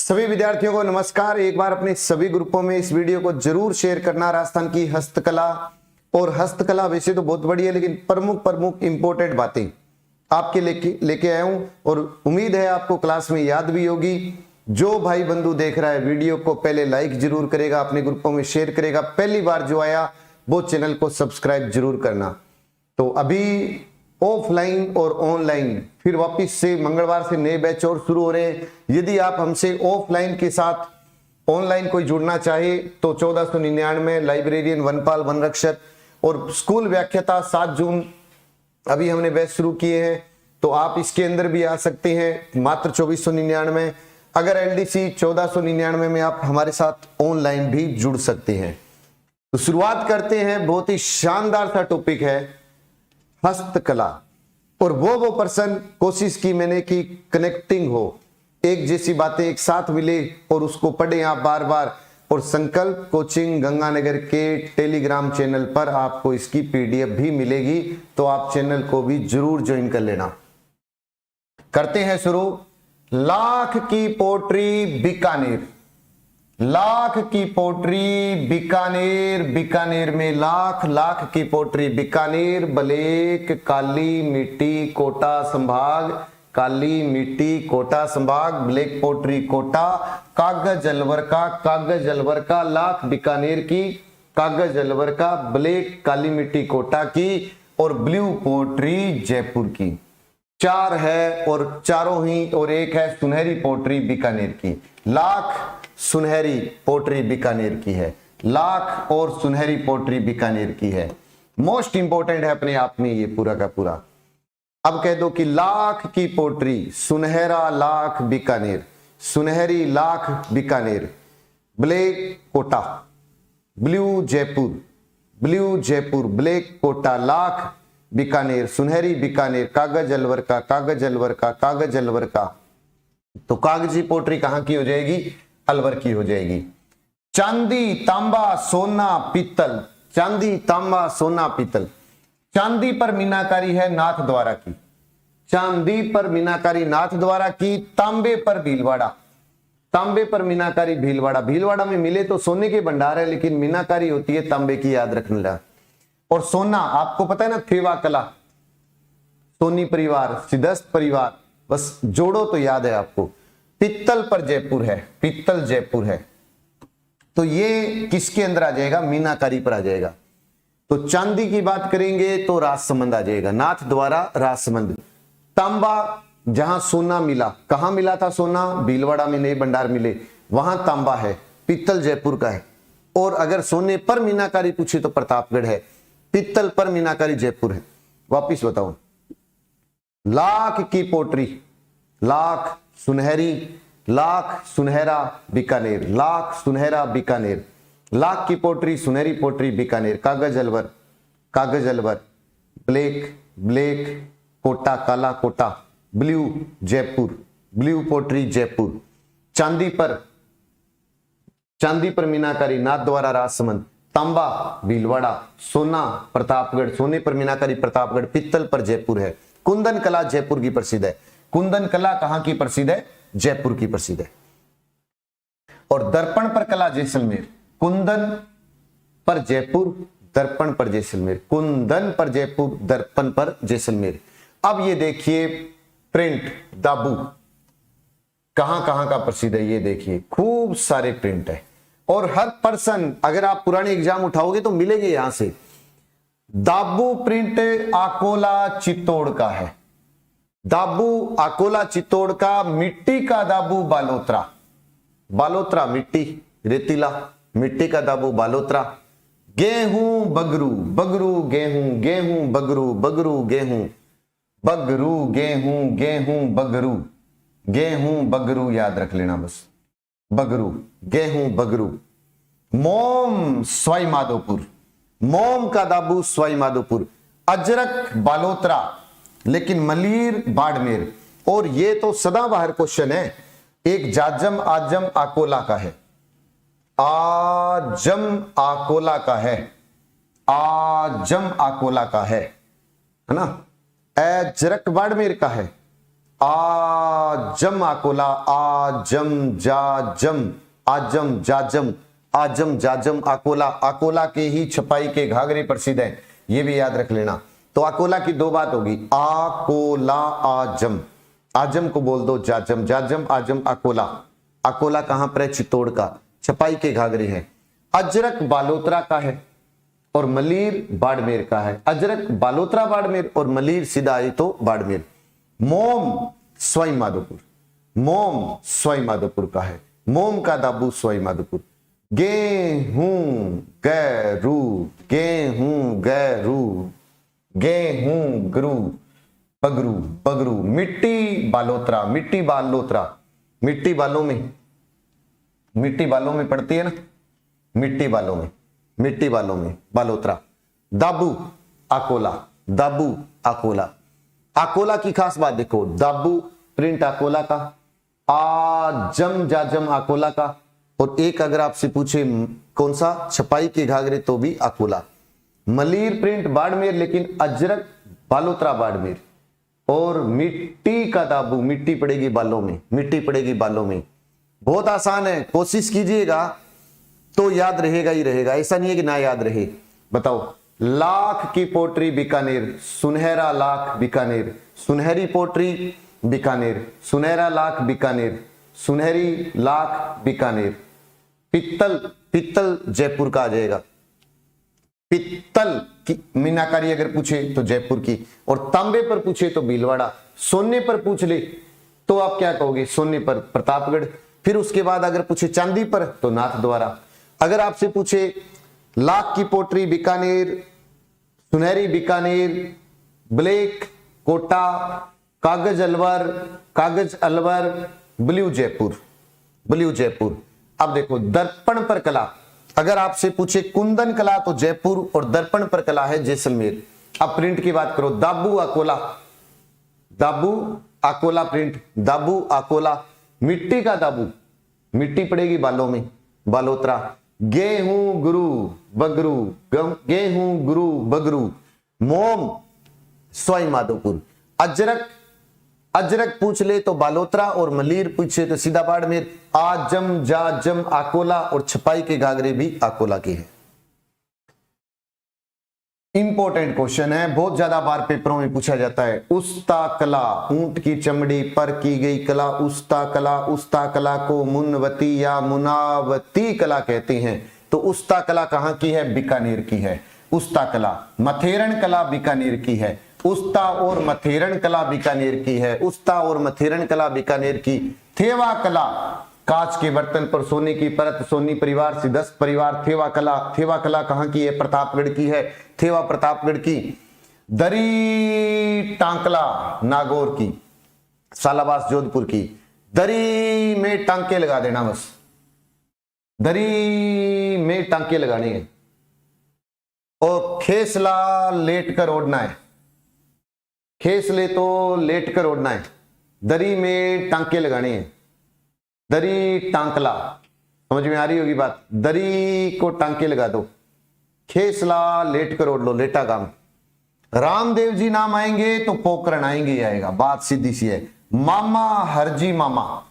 सभी विद्यार्थियों को नमस्कार। एक बार अपने सभी ग्रुपों में इस वीडियो को जरूर शेयर करना। राजस्थान की हस्तकला और हस्तकला वैसे तो बहुत बड़ी है, लेकिन प्रमुख इंपोर्टेंट बातें आपके लेके आया हूं और उम्मीद है आपको क्लास में याद भी होगी। जो भाई बंधु देख रहा है वीडियो को पहले लाइक जरूर करेगा, अपने ग्रुपों में शेयर करेगा। पहली बार जो आया वो चैनल को सब्सक्राइब जरूर करना। तो अभी ऑफलाइन और ऑनलाइन फिर वापस से मंगलवार से नए बैच और शुरू हो रहे हैं। यदि आप हमसे ऑफलाइन के साथ ऑनलाइन कोई जुड़ना चाहे तो 1499 लाइब्रेरियन, वनपाल, वनरक्षक और स्कूल व्याख्याता 7 जून अभी हमने बैच शुरू किए हैं, तो आप इसके अंदर भी आ सकते हैं मात्र 2499। अगर एलडीसी 1499 में आप हमारे साथ ऑनलाइन भी जुड़ सकते हैं। तो शुरुआत करते हैं। बहुत ही शानदार सा टॉपिक है हस्तकला, और वो पर्सन कोशिश की मैंने कि कनेक्टिंग हो, एक जैसी बातें एक साथ मिले और उसको पढ़े आप बार बार। और संकल्प कोचिंग गंगानगर के टेलीग्राम चैनल पर आपको इसकी पीडीएफ भी मिलेगी, तो आप चैनल को भी जरूर ज्वाइन कर लेना। करते हैं शुरू। लाख की पोट्री बीकानेर, लाख की पोट्री बीकानेर, बीकानेर में लाख की पोट्री बीकानेर, ब्लैक काली मिट्टी कोटा संभाग, काली मिट्टी कोटा संभाग, ब्लैक पोट्री कोटा, कागज अलवर का लाख बीकानेर की, कागज अलवर का, ब्लैक काली मिट्टी कोटा की और ब्लू पोट्री जयपुर की। 4 है और चारों ही, और एक है सुनहरी पोट्री बीकानेर की। लाख सुनहरी पोट्री बीकानेर की है, लाख और सुनहरी पोट्री बीकानेर की है। मोस्ट इंपोर्टेंट है अपने आप में ये पूरा का पूरा। अब कह दो कि लाख की पोट्री, सुनहरा लाख बीकानेर, सुनहरी लाख Bikaner, black Kota, blue Jaipur, black Kota, लाख बीकानेर, सुनहरी बीकानेर, कागज अलवर का, कागज अलवर का। तो कागजी पोट्री कहां की हो जाएगी? अलवर की हो जाएगी। चांदी तांबा सोना पीतल, चांदी तांबा सोना पीतल। चांदी पर मीनाकारी है नाथ द्वारा की, चांदी पर मीनाकारी नाथ द्वारा की। तांबे पर भीलवाड़ा, तांबे पर मीनाकारी भीलवाड़ा। भीलवाड़ा में मिले तो सोने के भंडार है, लेकिन मीनाकारी होती है तांबे की, याद रखना। और सोना आपको पता है ना, थेवा कला, सोनी परिवार, सिद्धस्त परिवार, बस जोड़ो तो याद है आपको। पित्तल पर जयपुर है, पित्तल जयपुर है, तो ये किसके अंदर आ जाएगा? मीनाकारी पर आ जाएगा। तो चांदी की बात करेंगे तो राजसमंद आ जाएगा, नाथ द्वारा राजसमंद। तांबा जहां सोना मिला, कहां मिला था सोना? भीलवाड़ा में नए भंडार मिले, वहां तांबा है, पित्तल जयपुर का है। और अगर सोने पर मीनाकारी पूछे तो प्रतापगढ़ है, पित्तल पर मीनाकारी जयपुर है। वापिस बताओ, लाख की पोट्री, लाख सुनहरी, लाख सुनहरा बीकानेर, लाख सुनहरा बीकानेर, लाख की पोट्री, सुनहरी पोट्री बीकानेर, कागज अलवर, ब्लैक कोटा, काला Kota, blue Jaipur, blue pottery Jaipur. चांदी पर मीनाकारी नाथ द्वारा राजसमंद, तांबा भीलवाड़ा, सोना प्रतापगढ़, सोने पर मीनाकारी प्रतापगढ़, पित्तल पर जयपुर है। कुंदन कला जयपुर की प्रसिद्ध है। कुंदन कला कहां की प्रसिद्ध है? जयपुर की प्रसिद्ध है। और दर्पण पर कला जैसलमेर, कुंदन पर जयपुर, दर्पण पर जैसलमेर, कुंदन पर जयपुर, दर्पण पर जैसलमेर। अब ये देखिए प्रिंट दाबू कहां का प्रसिद्ध है, ये देखिए खूब सारे प्रिंट है। और हर पर्सन, अगर आप पुराने एग्जाम उठाओगे तो मिलेंगे यहां से। दाबू प्रिंट अकोला चित्तौड़ का है, दाबू अकोला चित्तौड़ का। मिट्टी का दाबू बालोतरा मिट्टी, रेतीला मिट्टी का दाबू बालोतरा। गेहूं बगरू, गेहूं बगरू, याद रख लेना बस, बगरू, गेहूं बगरू। मोम सवाई माधोपुर, मोम का दाबू सवाई माधोपुर। अजरक बालोतरा, लेकिन मलीर बाड़मेर। और ये तो सदाबहार क्वेश्चन है। एक जाजम आजम अकोला का है, आजम अकोला का है, आजम अकोला का है ना। अजरक बाड़मेर का है, आजम अकोला, आजम जाजम, आजम जाजम, आजम जाजम अकोला। अकोला के ही छपाई के घाघरे प्रसिद्ध हैं, ये भी याद रख लेना। तो अकोला की दो बात होगी, अकोला आजम, आजम को बोल दो जाजम, जाजम आजम अकोला। अकोला कहां पर है? चित्तौड़ का, छपाई के घाघरे हैं। अजरक बालोतरा का है और मलीर बाड़मेर का है। अजरक बालोतरा बाड़मेर और मलीर सीधा आई तो बाड़मेर। मोम सवाई माधोपुर, मोम सवाई माधोपुर का है। मोम का दाबू सवाई माधोपुर। गेहूं गैरू, गेहूं गैरू, गेहूं गरू, बगरू, बगरू। मिट्टी बालोतरा, मिट्टी बालोतरा, मिट्टी बालों में, मिट्टी बालों में पड़ती है ना, मिट्टी बालों में, मिट्टी बालों में बालोतरा। दाबू अकोला, दाबू अकोला। अकोला की खास बात देखो, दाबू प्रिंट अकोला का, आजम जाजम अकोला का, और एक अगर आपसे पूछे कौन सा, छपाई के घाघरे, तो भी अकोला। मलीर प्रिंट बाड़मेर, लेकिन अजरक बालोतरा बाड़मेर। और मिट्टी का दाबू, मिट्टी पड़ेगी बालों में, मिट्टी पड़ेगी बालों में। बहुत आसान है, कोशिश कीजिएगा तो याद रहेगा ही रहेगा, ऐसा नहीं है कि ना याद रहे। बताओ, लाख की पोट्री बीकानेर, सुनहरा लाख बीकानेर, सुनहरी पोट्री बीकानेर, सुनहरा लाख बीकानेर, सुनहरी लाख बीकानेर। पित्तल, पित्तल जयपुर का आ जाएगा। पित्तल की मीनाकारी अगर पूछे तो जयपुर की, और तांबे पर पूछे तो भीलवाड़ा, सोने पर पूछ ले तो आप क्या कहोगे? सोने पर प्रतापगढ़। फिर उसके बाद अगर पूछे चांदी पर तो नाथ द्वारा। अगर आपसे पूछे लाख की पोट्री बीकानेर, सुनहरी बीकानेर, ब्लैक कोटा, कागज अलवर, कागज अलवर, ब्लू जयपुर, ब्लू जयपुर। अब देखो, दर्पण पर कला, अगर आपसे पूछे कुंदन कला तो जयपुर, और दर्पण पर कला है जैसलमेर। अब प्रिंट की बात करो, दाबू अकोला, दाबू अकोला प्रिंट, दाबू अकोला। मिट्टी का दाबू, मिट्टी पड़ेगी बालों में, बालोतरा। गेहूं गुरु बगरू, गेहूं गुरु बगरू। मोम सवाई माधोपुर। अजरक, अजरक पूछ ले तो बालोतरा, और मलीर पूछे तो सीधा बाड़मेर। आजम जाजम अकोला, और छपाई के घाघरे भी अकोला के हैं। इंपॉर्टेंट क्वेश्चन है, बहुत ज्यादा बार पेपरों में पूछा जाता है। उस्ता कला, ऊंट की चमड़ी पर की गई कला, उस्ता कला। उस्ता कला को मुनवती या मुनावती कला कहते हैं। तो उस्ता कला कहां की है? बीकानेर की है उस्ता कला। मथेरन कला बीकानेर की है। उस्ता और मथेरन कला बीकानेर की है। उस्ता और मथेरन कला बीकानेर की। थेवा कला, कांच के बर्तन पर सोने की परत, सोनी परिवार सिद्धस्त परिवार। थेवा कला, थेवा कला कहां की है? प्रतापगढ़ की है। थेवा प्रतापगढ़ की। दरी टांकला नागौर की, सालाबास जोधपुर की। दरी में टांके लगा देना, बस दरी में टांके लगाने हैं। और खेसला लेट कर ओढ़ना है, खेसले तो लेट कर ओढ़ना है। दरी में टांके लगाने हैं, दरी टांकला। समझ में आ रही होगी बात? दरी को टांके लगा दो, खेसला लेट कर ओढ़ लो, लेटा काम। रामदेव जी नाम आएंगे तो पोकरण आएंगे ही आएगा, बात सीधी सी है। मामा हरजी मामा,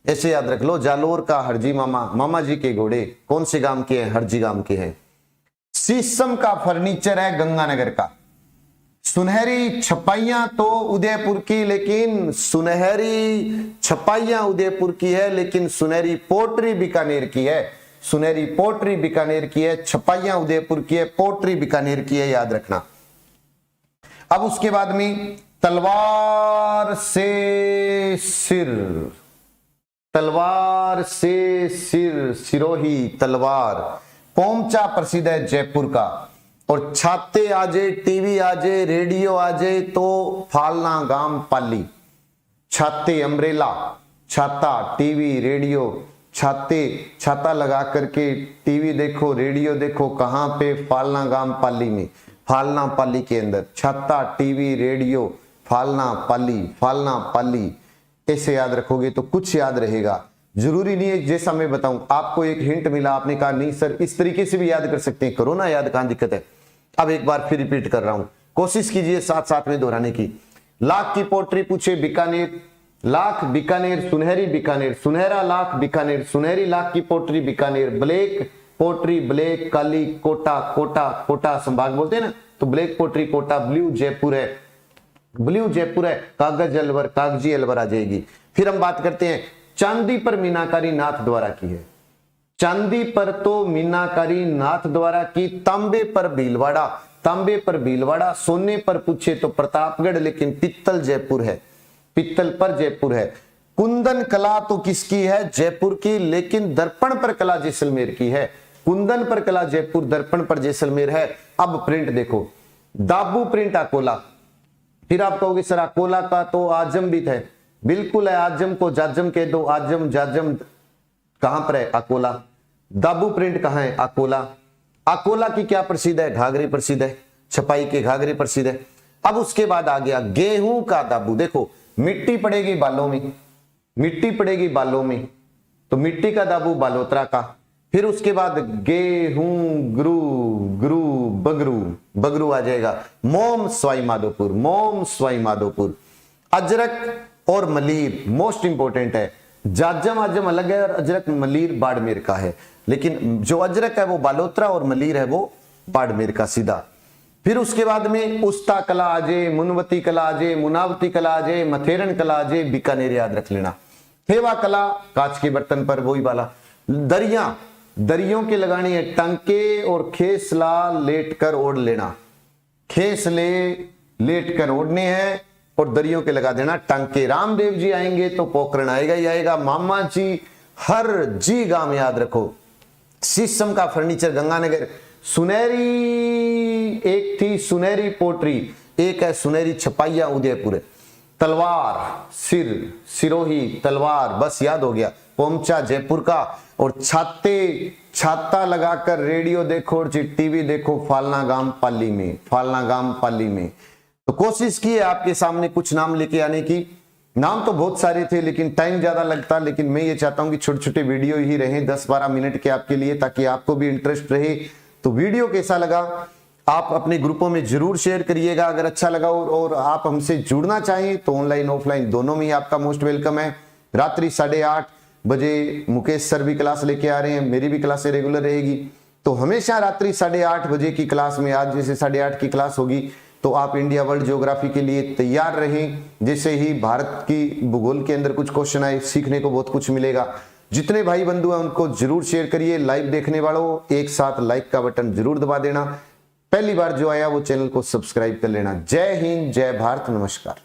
ऐसे याद रख लो, जालोर का हरजी मामा, मामा जी के घोड़े कौन से गांव के हैं? हरजी गांव के हैं। शीशम का फर्नीचर है गंगानगर का। सुनहरी छपाइयां तो उदयपुर की, लेकिन सुनहरी छपाइयां उदयपुर की है, लेकिन सुनहरी पोट्री बीकानेर की है। सुनहरी पोट्री बीकानेर की है, छपाइयां उदयपुर की है, पोट्री बीकानेर की है, याद रखना। अब उसके बाद में तलवार से सिर, तलवार से सिर, सिरोही तलवार। पोमचा प्रसिद्ध है जयपुर का। और छाते आ जाए, टीवी आ जाए, रेडियो आ जाए तो फालना गांव पाली। छाते अम्ब्रेला, छाता, टीवी, रेडियो। छाते, छाता लगा करके टीवी देखो, रेडियो देखो, कहां पे? फालना गांव पाली में, फालना पाली के अंदर। छाता, टीवी, रेडियो, फालना पाली, फालना पाली। ऐसे याद रखोगे तो कुछ याद रहेगा। जरूरी नहीं है जैसा मैं बताऊं। आपको एक हिंट मिला, आपने कहा नहीं सर इस तरीके से भी याद कर सकते हैं, करो ना याद, कहां दिक्कत है। अब एक बार फिर रिपीट कर रहा हूं, कोशिश कीजिए साथ साथ में दोहराने की। लाख की पोट्री पूछे बीकानेर, लाख बीकानेर, सुनहरी बीकानेर, सुनहरा लाख बीकानेर, सुनहरी लाख की पोटरी बीकानेर, ब्लैक पोटरी, ब्लैक काली कोटा, कोटा कोटा संभाग बोलते हैं ना, तो ब्लैक पोटरी कोटा, ब्लू जयपुर है, ब्लू जयपुर है, कागज अलवर, कागजी अलवर आ जाएगी। फिर हम बात करते हैं चांदी पर मीनाकारी नाथ द्वारा की है, चांदी पर तो मीनाकारी नाथ द्वारा की, तांबे पर भीलवाड़ा, तांबे पर भीलवाड़ा, सोने पर पूछे तो प्रतापगढ़, लेकिन पित्तल जयपुर है, पित्तल पर जयपुर है। कुंदन कला तो किसकी है? जयपुर की, लेकिन दर्पण पर कला जैसलमेर की है। कुंदन पर कला जयपुर, दर्पण पर जैसलमेर है। अब प्रिंट देखो, दाबू प्रिंट अकोला। फिर आप कहोगे सर अकोला का तो आजम भी है, बिल्कुल है, आजम को जाजम कह दो, आजम जाजम कहां पर है? अकोला। दाबू प्रिंट कहां है? अकोला। अकोला की क्या प्रसिद्ध है? घाघरे प्रसिद्ध है, छपाई के घाघरे प्रसिद्ध है। अब उसके बाद आ गया गेहूं का दाबू। देखो मिट्टी पड़ेगी बालों में, मिट्टी पड़ेगी बालों में, तो मिट्टी का दाबू बालोतरा का। फिर उसके बाद गेहूं ग्रू, ग्रू बगरू, बगरू आ जाएगा। मोम सवाई माधोपुर, मोम सवाई माधोपुर। अजरक और मलीर मोस्ट इंपोर्टेंट है। जाजम आजम अलग है और अजरक मलीर बाड़मेर का है, लेकिन जो अजरक है वो बालोतरा और मलीर है वो बाड़मेर का सीधा। फिर उसके बाद में उस्ता कला आ जाए, मुनवती कला आ जाए, मुनावती कला आ जाए, मथेरन कला आ जाए, बीकानेर याद रख लेना। थेवा कला कांच के बर्तन पर वही वाला। दरिया, दरियों के लगाने है टंके और खेसला लेट कर ओढ़ लेना, खेसले लेट कर ओढ़ने हैं और दरियों के लगा देना टंके। रामदेव जी आएंगे तो पोखरण आएगा ही आएगा। मामा जी हर जी गांव याद रखो। शीशम का फर्नीचर गंगानगर। सुनहरी एक थी सुनहरी पोटरी, एक है सुनहरी छपाइया उदयपुर। तलवार सिर, सिरोही तलवार बस याद हो गया, पोमचा जयपुर का। और छाते, छाता लगाकर रेडियो देखो और टीवी देखो फालना गांव पाली में, फालना गांव पाली में। तो कोशिश की है आपके सामने कुछ नाम लेके आने की। नाम तो बहुत सारे थे लेकिन टाइम ज्यादा लगता, लेकिन मैं ये चाहता हूं कि छोटे छोटे वीडियो ही रहे 10-12 मिनट के आपके लिए, ताकि आपको भी इंटरेस्ट रहे। तो वीडियो कैसा लगा आप अपने ग्रुपों में जरूर शेयर करिएगा। अगर अच्छा लगा और आप हमसे जुड़ना चाहें तो ऑनलाइन ऑफलाइन दोनों में ही आपका मोस्ट वेलकम है। रात्रि 8:30 बजे मुकेश सर भी क्लास लेके आ रहे हैं, मेरी भी क्लासें रेगुलर रहेगी। तो हमेशा रात्रि 8:30 बजे की क्लास में, आज जैसे 8:30 की क्लास होगी, तो आप इंडिया वर्ल्ड ज्योग्राफी के लिए तैयार रहें। जैसे ही भारत की भूगोल के अंदर कुछ क्वेश्चन आए, सीखने को बहुत कुछ मिलेगा। जितने भाई बंधु हैं उनको जरूर शेयर करिए। लाइव देखने वालों एक साथ लाइक का बटन जरूर दबा देना। पहली बार जो आया वो चैनल को सब्सक्राइब कर लेना। जय हिंद, जय भारत, नमस्कार।